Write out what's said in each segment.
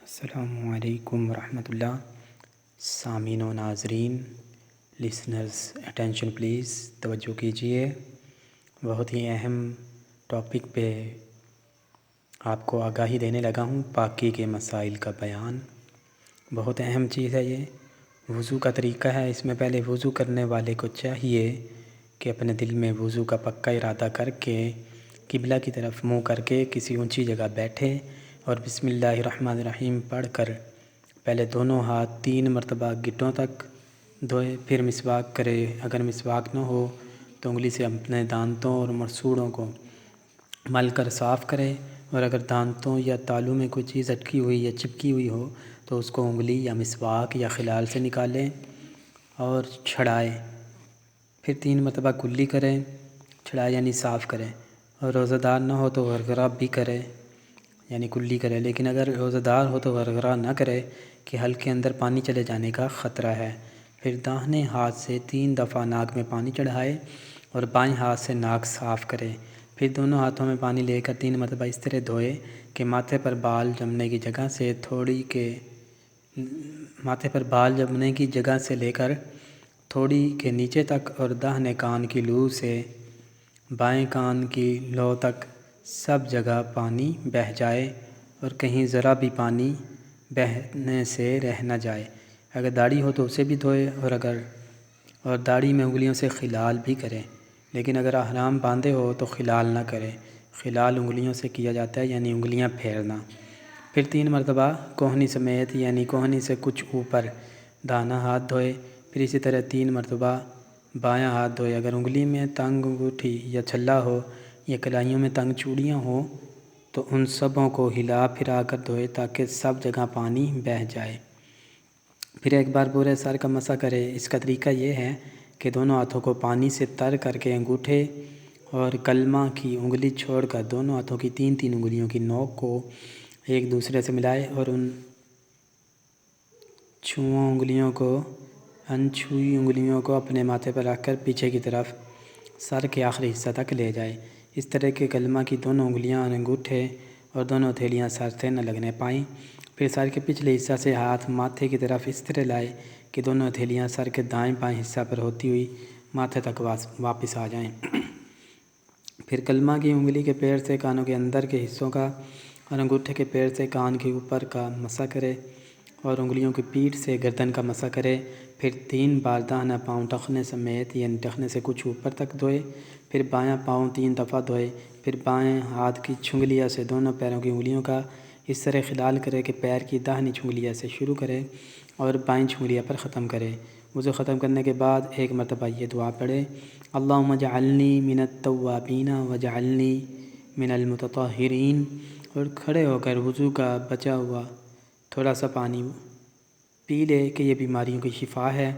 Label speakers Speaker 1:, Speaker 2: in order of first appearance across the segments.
Speaker 1: السلام علیکم ورحمۃ اللہ۔ سامعین و ناظرین، لسنرز اٹینشن پلیز، توجہ کیجیے۔ بہت ہی اہم ٹاپک پہ آپ کو آگاہی دینے لگا ہوں، پاکی کے مسائل کا بیان۔ بہت اہم چیز ہے یہ۔ وضو کا طریقہ ہے، اس میں پہلے وضو کرنے والے کو چاہیے کہ اپنے دل میں وضو کا پکا ارادہ کر کے قبلہ کی طرف منہ کر کے کسی اونچی جگہ بیٹھے اور بسم اللہ الرحمن الرحیم پڑھ کر پہلے دونوں ہاتھ 3 مرتبہ گٹوں تک دھوئے، پھر مسواک کرے۔ اگر مسواک نہ ہو تو انگلی سے اپنے دانتوں اور مرسوڑوں کو مل کر صاف کرے، اور اگر دانتوں یا تالوں میں کوئی چیز اٹکی ہوئی یا چپکی ہوئی ہو تو اس کو انگلی یا مسواک یا خلال سے نکالیں اور چھڑائے، پھر 3 مرتبہ کلی کریں، چھڑائے یعنی صاف کریں۔ اور روزہ دار نہ ہو تو غرغرہ بھی کرے یعنی کلی کرے، لیکن اگر روزہ دار ہو تو غرغرہ نہ کرے کہ حلق کے اندر پانی چلے جانے کا خطرہ ہے۔ پھر داہنے ہاتھ سے 3 دفعہ ناک میں پانی چڑھائے اور بائیں ہاتھ سے ناک صاف کرے، پھر دونوں ہاتھوں میں پانی لے کر 3 مرتبہ اس طرح دھوئے کہ ماتھے پر بال جمنے کی جگہ سے لے کر تھوڑی کے نیچے تک اور داہنے کان کی لو سے بائیں کان کی لو تک سب جگہ پانی بہہ جائے اور کہیں ذرا بھی پانی بہنے سے رہ نہ جائے۔ اگر داڑھی ہو تو اسے بھی دھوئے اور داڑھی میں انگلیوں سے خلال بھی کرے، لیکن اگر احرام باندھے ہو تو خلال نہ کرے۔ خلال انگلیوں سے کیا جاتا ہے یعنی انگلیاں پھیرنا۔ پھر 3 مرتبہ کوہنی سمیت یعنی کوہنی سے کچھ اوپر داہنا ہاتھ دھوئے، پھر اسی طرح 3 مرتبہ بایاں ہاتھ دھوئے۔ اگر انگلی میں تنگ انگوٹھی یا چھلا ہو یا کلائیوں میں تنگ چوڑیاں ہوں تو ان سبوں کو ہلا پھرا کر دھوئے تاکہ سب جگہ پانی بہہ جائے۔ پھر ایک بار پورے سر کا مسح کرے۔ اس کا طریقہ یہ ہے کہ دونوں ہاتھوں کو پانی سے تر کر کے انگوٹھے اور کلمہ کی انگلی چھوڑ کر دونوں ہاتھوں کی 3 انگلیوں کی نوک کو ایک دوسرے سے ملائے اور ان چھوئی انگلیوں کو اپنے ماتھے پر رکھ کر پیچھے کی طرف سر کے آخری حصہ تک لے جائے۔ اس طرح کے کلمہ کی دونوں انگلیاں اور انگوٹھے اور دونوں ہتھیلیاں سر سے نہ لگنے پائیں۔ پھر سر کے پچھلے حصہ سے ہاتھ ماتھے کی طرف اس طرح لائے کہ دونوں ہتھیلیاں سر کے دائیں بائیں حصہ پر ہوتی ہوئی ماتھے تک واپس آ جائیں۔ پھر کلمہ کی انگلی کے پیر سے کانوں کے اندر کے حصوں کا اور انگوٹھے کے پیر سے کان کے اوپر کا مسح کرے اور انگلیوں کی پیٹھ سے گردن کا مسح کرے۔ پھر 3 بار داہنا پاؤں ٹخنے سمیت یعنی ٹخنے سے کچھ اوپر تک دھوئے، پھر بایاں پاؤں 3 دفعہ دھوئے، پھر بائیں ہاتھ کی چھنگلیا سے دونوں پیروں کی انگلیوں کا اس طرح خلال کرے کہ پیر کی داہنی چھنگلیا سے شروع کرے اور بائیں چھنگلیا پر ختم کرے۔ وضو ختم کرنے کے بعد 1 مرتبہ یہ دعا پڑھے، اللہم اجعلنی من التوابین واجعلنی من المتطہرین، اور کھڑے ہو کر وضو کا بچا ہوا تھوڑا سا پانی پی لے کہ یہ بیماریوں کی شفا ہے۔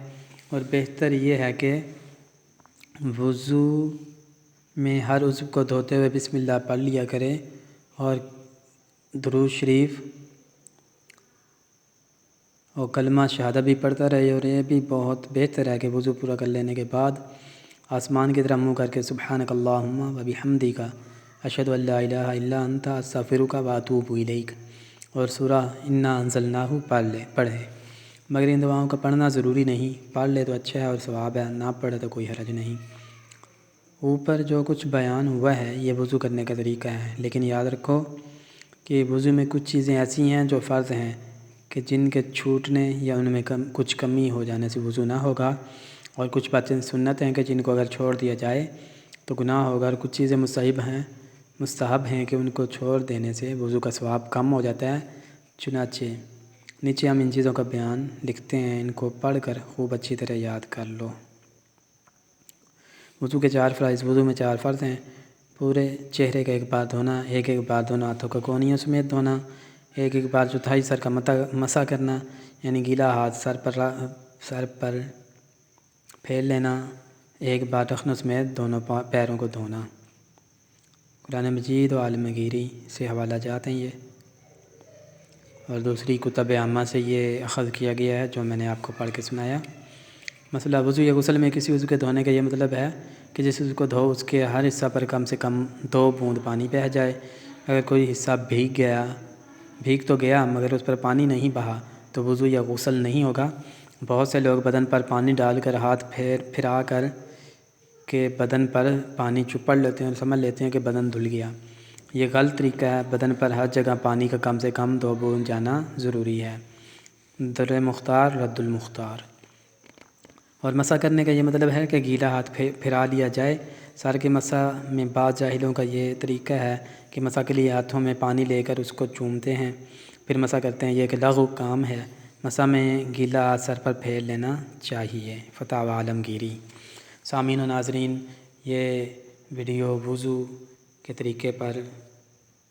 Speaker 1: اور بہتر یہ ہے کہ وضو میں ہر عضو کو دھوتے ہوئے بسم اللہ پڑھ لیا کرے اور درود شریف اور کلمہ شہادہ بھی پڑھتا رہے۔ اور یہ بھی بہت بہتر ہے کہ وضو پورا کر لینے کے بعد آسمان کی طرف منہ کر کے سبحانک اللہم و بحمدک اشہد ان لا الہ الا انت استغفرک و اتوب الیک اور سورہ انا انزلناہ پڑھے۔ مگر ان دعاؤں کا پڑھنا ضروری نہیں، پڑھ لے تو اچھا ہے اور ثواب ہے، نہ پڑھے تو کوئی حرج نہیں۔ اوپر جو کچھ بیان ہوا ہے یہ وضو کرنے کا طریقہ ہے، لیکن یاد رکھو کہ وضو میں کچھ چیزیں ایسی ہیں جو فرض ہیں کہ جن کے چھوٹنے یا ان میں کچھ کمی ہو جانے سے وضو نہ ہوگا، اور کچھ باتیں سنت ہیں کہ جن کو اگر چھوڑ دیا جائے تو گناہ ہوگا، اور کچھ چیزیں مستحب ہیں کہ ان کو چھوڑ دینے سے وضو کا ثواب کم ہو جاتا ہے۔ چنانچہ نیچے ہم ان چیزوں کا بیان لکھتے ہیں، ان کو پڑھ کر خوب اچھی طرح یاد کر لو۔ وضو کے 4 فرائض۔ وضو میں 4 فرض ہیں: پورے چہرے کا 1 بار دھونا، ایک بار دونوں ہاتھوں کو کونیوں سمیت دھونا، ایک بار چوتھائی سر کا مسح کرنا یعنی گیلا ہاتھ سر پر پھیر لینا، ایک بار ٹخنوں سمیت دونوں پیروں کو دھونا۔ قرآن مجید و عالم گیری سے حوالہ جات ہیں یہ، اور دوسری کتب عامہ سے یہ اخذ کیا گیا ہے جو میں نے آپ کو پڑھ کے سنایا۔ مسئلہ وضو یا غسل میں کسی عضو کے دھونے کا یہ مطلب ہے کہ جس عضو کو دھو اس کے ہر حصہ پر کم سے کم 2 بوند پانی بہہ جائے۔ اگر کوئی حصہ بھیگ گیا بھیگ تو گیا مگر اس پر پانی نہیں بہا تو وضو یا غسل نہیں ہوگا۔ بہت سے لوگ بدن پر پانی ڈال کر ہاتھ پھرا کر کے بدن پر پانی چپڑ لیتے ہیں اور سمجھ لیتے ہیں کہ بدن دھل گیا۔ یہ غلط طریقہ ہے۔ بدن پر ہر جگہ پانی کا کم سے کم 2 بوند جانا ضروری ہے۔ در مختار رد المختار۔ اور مسح کرنے کا یہ مطلب ہے کہ گیلا ہاتھ پھرا لیا جائے۔ سر کے مسح میں بعض جاہلوں کا یہ طریقہ ہے کہ مسح کے لیے ہاتھوں میں پانی لے کر اس کو چومتے ہیں پھر مسح کرتے ہیں۔ یہ ایک لغو کام ہے۔ مسح میں گیلا ہاتھ سر پر پھیر لینا چاہیے۔ فتاوی عالمگیری۔ سامعین و ناظرین، یہ ویڈیو وضو کے طریقے پر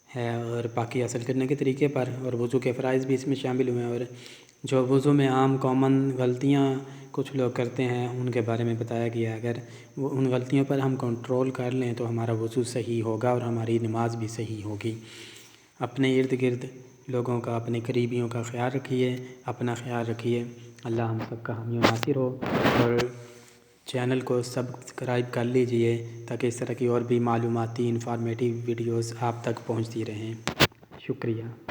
Speaker 1: ہے اور پاکی حاصل کرنے کے طریقے پر، اور وضو کے فرائض بھی اس میں شامل ہوئے ہیں، اور جو وضو میں عام کامن غلطیاں کچھ لوگ کرتے ہیں ان کے بارے میں بتایا گیا ہے۔ اگر وہ ان غلطیوں پر ہم کنٹرول کر لیں تو ہمارا وضو صحیح ہوگا اور ہماری نماز بھی صحیح ہوگی۔ اپنے ارد گرد لوگوں کا، اپنے قریبیوں کا خیال رکھیے، اپنا خیال رکھیے۔ اللہ ہم سب کا حامی و ناصر ہو، اور چینل کو سبسکرائب کر لیجئے تاکہ اس طرح کی اور بھی معلوماتی انفارمیٹیو ویڈیوز آپ تک پہنچتی رہیں۔ شکریہ۔